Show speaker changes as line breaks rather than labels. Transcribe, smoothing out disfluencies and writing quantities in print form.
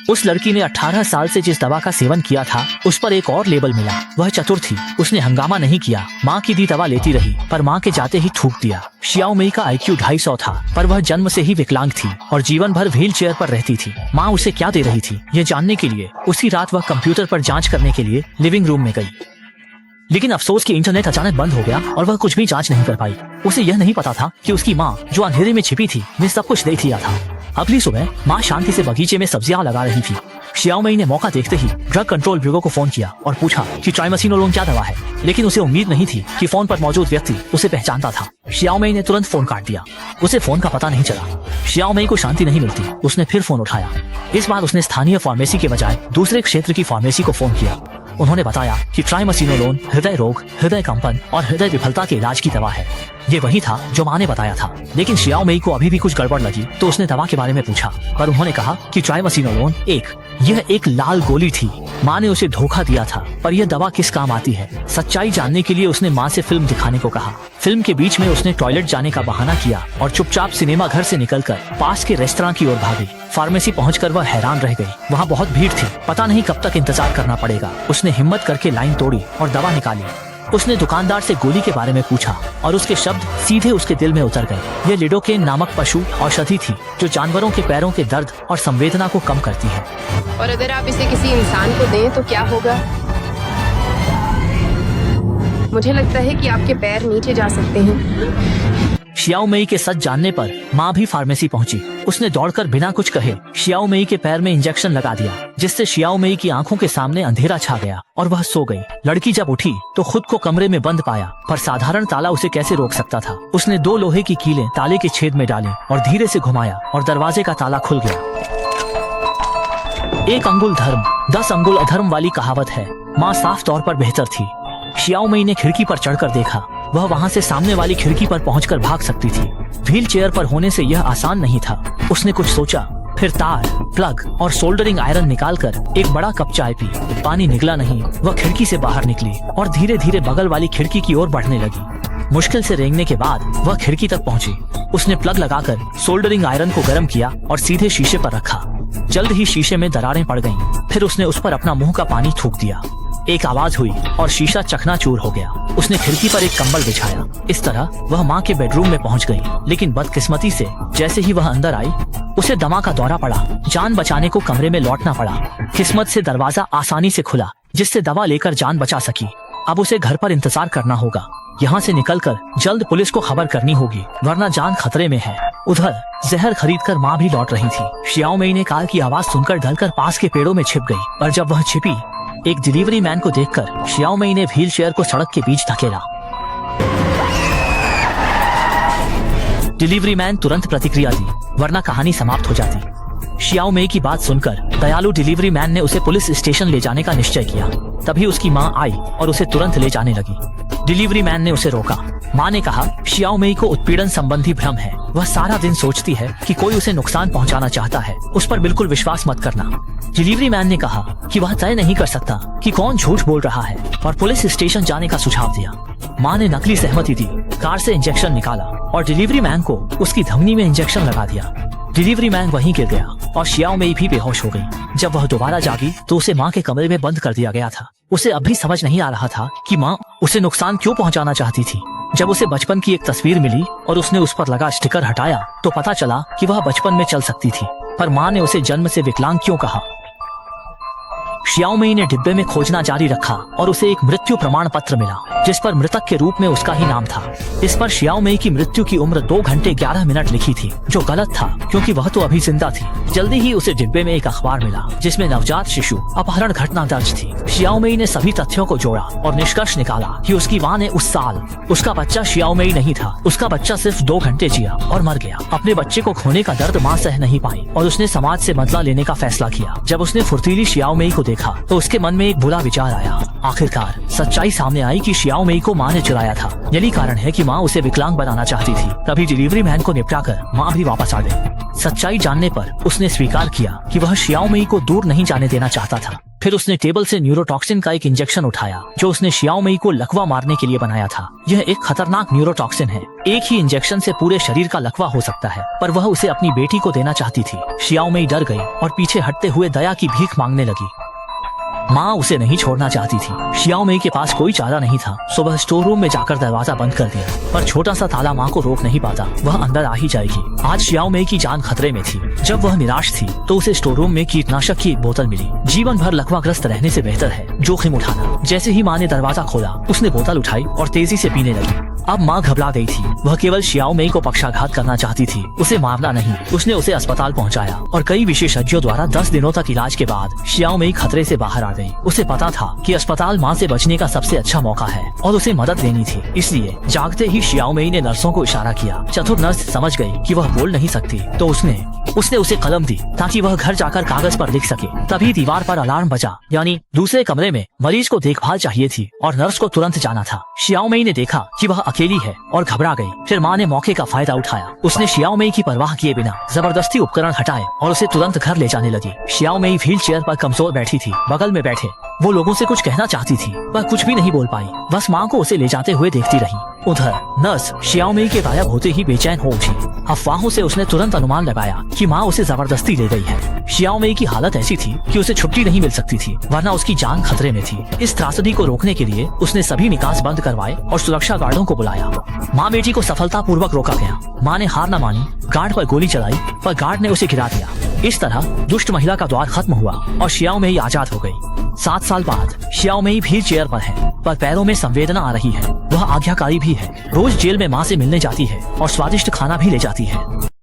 उस लड़की ने 18 साल से जिस दवा का सेवन किया था उस पर एक और लेबल मिला। वह चतुर थी, उसने हंगामा नहीं किया, माँ की दी दवा लेती रही, पर माँ के जाते ही थूक दिया। शियाओ मेई का IQ 250 था, पर वह जन्म से ही विकलांग थी और जीवन भर व्हील चेयर पर रहती थी। माँ उसे क्या दे रही थी ये जानने के लिए उसी रात वह कंप्यूटर पर जाँच करने के लिए लिविंग रूम में गयी। लेकिन अफसोस कि इंटरनेट अचानक बंद हो गया और वह कुछ भी जांच नहीं कर पाई। उसे यह नहीं पता था कि उसकी माँ जो अंधेरे में छिपी थी ने सब कुछ देख लिया था। अगली सुबह माँ शांति से बगीचे में सब्जियां लगा रही थी। शियाओ मेई ने मौका देखते ही ड्रग कंट्रोल ब्यूरो को फोन किया और पूछा कि ट्राइमसिनोलोन क्या दवा है, लेकिन उसे उम्मीद नहीं थी कि फोन पर मौजूद व्यक्ति उसे पहचानता था। शियाओ मेई ने तुरंत फोन काट दिया। उसे फोन का पता नहीं चला। शियाओ मेई को शांति नहीं मिलती। उसने फिर फोन उठाया। इस बार उसने स्थानीय फार्मेसी के बजाय दूसरे क्षेत्र की फार्मेसी को फोन किया। उन्होंने बताया कि ट्राइमसिनोलोन हृदय रोग, हृदय कंपन और हृदय विफलता के इलाज की दवा है। ये वही था जो माँ ने बताया था। लेकिन शियाओ मेई को अभी भी कुछ गड़बड़ लगी तो उसने दवा के बारे में पूछा, पर उन्होंने कहा कि ट्राइमसिनोलोन यह एक लाल गोली थी। माँ ने उसे धोखा दिया था, पर यह दवा किस काम आती है सच्चाई जानने के लिए उसने माँ से फिल्म दिखाने को कहा। फिल्म के बीच में उसने टॉयलेट जाने का बहाना किया और चुपचाप सिनेमा घर से निकलकर पास के रेस्तरां की ओर भागी। फार्मेसी पहुंचकर वह हैरान रह गई। वहाँ बहुत भीड़ थी, पता नहीं कब तक इंतजार करना पड़ेगा। उसने हिम्मत करके लाइन तोड़ी और दवा निकाली। उसने दुकानदार से गोली के बारे में पूछा और उसके शब्द सीधे उसके दिल में उतर गए। यह लिडोकेन नामक पशु औषधि थी जो जानवरों के पैरों के दर्द और संवेदना को कम करती है।
और अगर आप इसे किसी इंसान को दें तो क्या होगा? मुझे लगता है कि आपके पैर नीचे जा सकते हैं।
शियाओ मेई के सच जानने पर माँ भी फार्मेसी पहुंची। उसने दौड़कर बिना कुछ कहे शियाओ मेई के पैर में इंजेक्शन लगा दिया, जिससे शियाओ मेई की आंखों के सामने अंधेरा छा गया और वह सो गई। लड़की जब उठी तो खुद को कमरे में बंद पाया, पर साधारण ताला उसे कैसे रोक सकता था। उसने 2 लोहे की कीलें ताले के छेद में डाली और धीरे से घुमाया और दरवाजे का ताला खुल गया। 1 अंगुल धर्म 10 अंगुल अधर्म वाली कहावत है। माँ साफ तौर पर बेहतर थी। शियाओ मेई ने खिड़की पर चढ़कर देखा। वह वहाँ से सामने वाली खिड़की पर पहुंचकर भाग सकती थी। व्हील चेयर पर होने से यह आसान नहीं था। उसने कुछ सोचा, फिर तार, प्लग और सोल्डरिंग आयरन निकालकर एक बड़ा कप चाय पी। पानी निकला नहीं। वह खिड़की से बाहर निकली और धीरे धीरे बगल वाली खिड़की की ओर बढ़ने लगी। मुश्किल से रेंगने के बाद वह खिड़की तक पहुंची। उसने प्लग लगाकर सोल्डरिंग आयरन को गर्म किया और सीधे शीशे पर रखा। जल्द ही शीशे में दरारें पड़ गईं। फिर उसने उस पर अपना मुंह का पानी थूक दिया। एक आवाज हुई और शीशा चकनाचूर हो गया। उसने खिड़की पर एक कंबल बिछाया। इस तरह वह माँ के बेडरूम में पहुँच गई। लेकिन बदकिस्मती से जैसे ही वह अंदर आई उसे दमा का दौरा पड़ा। जान बचाने को कमरे में लौटना पड़ा। किस्मत से दरवाजा आसानी से खुला, जिससे दवा लेकर जान बचा सकी। अब उसे घर पर इंतजार करना होगा। यहाँ से निकलकर जल्द पुलिस को खबर करनी होगी, वरना जान खतरे में है। उधर जहर खरीदकर माँ भी लौट रही थी। शियाओ मेई ने कार की आवाज सुनकर ढलकर पास के पेड़ों में छिप गई। पर जब वह छिपी, एक डिलीवरी मैन को देखकर शियाओ मेई ने व्हील चेयर को सड़क के बीच धकेला। डिलीवरी मैन तुरंत प्रतिक्रिया दी, वरना कहानी समाप्त हो जाती। शियाओ मेई की बात सुनकर दयालु डिलीवरी मैन ने उसे पुलिस स्टेशन ले जाने का निश्चय किया। तभी उसकी माँ आई और उसे तुरंत ले जाने लगी। डिलीवरी मैन ने उसे रोका। माँ ने कहा, शियाओ मेई को उत्पीड़न संबंधी भ्रम है। वह सारा दिन सोचती है कि कोई उसे नुकसान पहुंचाना चाहता है। उस पर बिल्कुल विश्वास मत करना। डिलीवरी मैन ने कहा कि वह तय नहीं कर सकता कि कौन झूठ बोल रहा है और पुलिस स्टेशन जाने का सुझाव दिया। माँ ने नकली सहमति दी, कार से इंजेक्शन निकाला और डिलीवरी मैन को उसकी धमनी में इंजेक्शन लगा दिया। डिलीवरी मैन वहीं गिर गया और शियाओ मेई भी बेहोश हो गई। जब वह दोबारा जागी तो उसे माँ के कमरे में बंद कर दिया गया था। उसे अब भी समझ नहीं आ रहा था कि माँ उसे नुकसान क्यों पहुँचाना चाहती थी। जब उसे बचपन की एक तस्वीर मिली और उसने उस पर लगा स्टिकर हटाया तो पता चला कि वह बचपन में चल सकती थी, पर माँ ने उसे जन्म से विकलांग क्यों कहा। शियाओ मेई ने डिब्बे में खोजना जारी रखा और उसे एक मृत्यु प्रमाण पत्र मिला, जिस पर मृतक के रूप में उसका ही नाम था। इस पर शियाओ मेई की मृत्यु की उम्र 2 घंटे 11 मिनट लिखी थी, जो गलत था क्योंकि वह तो अभी जिंदा थी। जल्दी ही उसे डिब्बे में एक अखबार मिला जिसमें नवजात शिशु अपहरण घटना दर्ज थी। शियाओ मेई ने सभी तथ्यों को जोड़ा और निष्कर्ष निकाला कि उसकी माँ ने उस साल उसका बच्चा शियाओ मेई नहीं था। उसका बच्चा सिर्फ 2 घंटे जिया और मर गया। अपने बच्चे को खोने का दर्द माँ सह नहीं पाई और उसने समाज से बदला लेने का फैसला किया। जब उसने फुर्तीली शियाओ मेई को देखा तो उसके मन में एक बुरा विचार आया। आखिरकार सच्चाई सामने आई कि शियाओ मेई को माँ ने चुराया था। यही कारण है कि माँ उसे विकलांग बनाना चाहती थी। तभी डिलीवरी मैन को निपटाकर माँ भी वापस आ गई। सच्चाई जानने पर उसने स्वीकार किया कि वह शियाओ मेई को दूर नहीं जाने देना चाहता था। फिर फिर उसने टेबल से न्यूरोटॉक्सिन का एक इंजेक्शन उठाया जो उसने शियाओमेई को लकवा मारने के लिए बनाया था। यह एक खतरनाक न्यूरोटॉक्सिन है। एक ही इंजेक्शन से पूरे शरीर का लकवा हो सकता है, पर वह उसे अपनी बेटी को देना चाहती थी। शियाओमेई डर गई और पीछे हटते हुए दया की भीख मांगने लगी। माँ उसे नहीं छोड़ना चाहती थी। शियाओमेई के पास कोई चारा नहीं था, सो वह स्टोर रूम में जाकर दरवाजा बंद कर दिया, पर छोटा सा ताला माँ को रोक नहीं पाता। वह अंदर आ ही जाएगी। आज शियाओमेई की जान खतरे में थी। जब वह निराश थी तो उसे स्टोर रूम में कीटनाशक की एक बोतल मिली। जीवन भर लकवाग्रस्त रहने से बेहतर है जोखिम उठाना। जैसे ही माँ ने दरवाजा खोला, उसने बोतल उठाई और तेजी से पीने लगी। अब माँ घबरा गई थी। वह केवल शियाओमेई को पक्षाघात करना चाहती थी, उसे मारना नहीं। उसने उसे अस्पताल पहुँचाया और कई विशेषज्ञों द्वारा 10 दिनों तक इलाज के बाद शियाओमेई खतरे से बाहर आ गई। उसे पता था कि अस्पताल माँ से बचने का सबसे अच्छा मौका है और उसे मदद लेनी थी। इसलिए जागते ही शियाओमेई ने नर्सों को इशारा किया। चतुर नर्स समझ गई कि वह बोल नहीं सकती, तो उसने उसे कलम दी ताकि वह घर जाकर कागज पर लिख सके। तभी दीवार पर अलार्म बजा, यानी दूसरे कमरे में मरीज को देखभाल चाहिए थी और नर्स को तुरंत जाना था। शियाओमेई ने देखा कि वह अकेली है और घबरा गई। फिर माँ ने मौके का फायदा उठाया। उसने शियाओमेई की परवाह किए बिना जबरदस्ती उपकरण हटाए और उसे तुरंत घर ले जाने लगी। शियाओमेई व्हील चेयर पर कमजोर बैठी थी। बगल में बैठे वो लोगों से कुछ कहना चाहती थी, पर कुछ भी नहीं बोल पाई। बस माँ को उसे ले जाते हुए देखती रही। उधर नर्स शियाओमेई के गायब होते ही बेचैन हो उठी। अफवाहों से उसने तुरंत अनुमान लगाया कि माँ उसे जबरदस्ती ले गई है। शियाओमेई की हालत ऐसी थी कि उसे छुट्टी नहीं मिल सकती थी, वरना उसकी जान खतरे में थी। इस त्रासदी को रोकने के लिए उसने सभी निकास बंद करवाए और सुरक्षा गार्डों को बुलाया। माँ बेटी को सफलतापूर्वक रोका गया। माँ ने हार न मानी, गार्ड पर गोली चलाई, पर गार्ड ने उसे गिरा दिया। इस तरह दुष्ट महिला का द्वार खत्म हुआ और शियाओमेई आजाद हो गई। 7 साल बाद शियाओमेई व्हील चेयर पर है, पर पैरों में संवेदना आ रही है। वह आज्ञाकारी भी है। रोज जेल में माँ से मिलने जाती है और स्वादिष्ट खाना भी ले जाती है।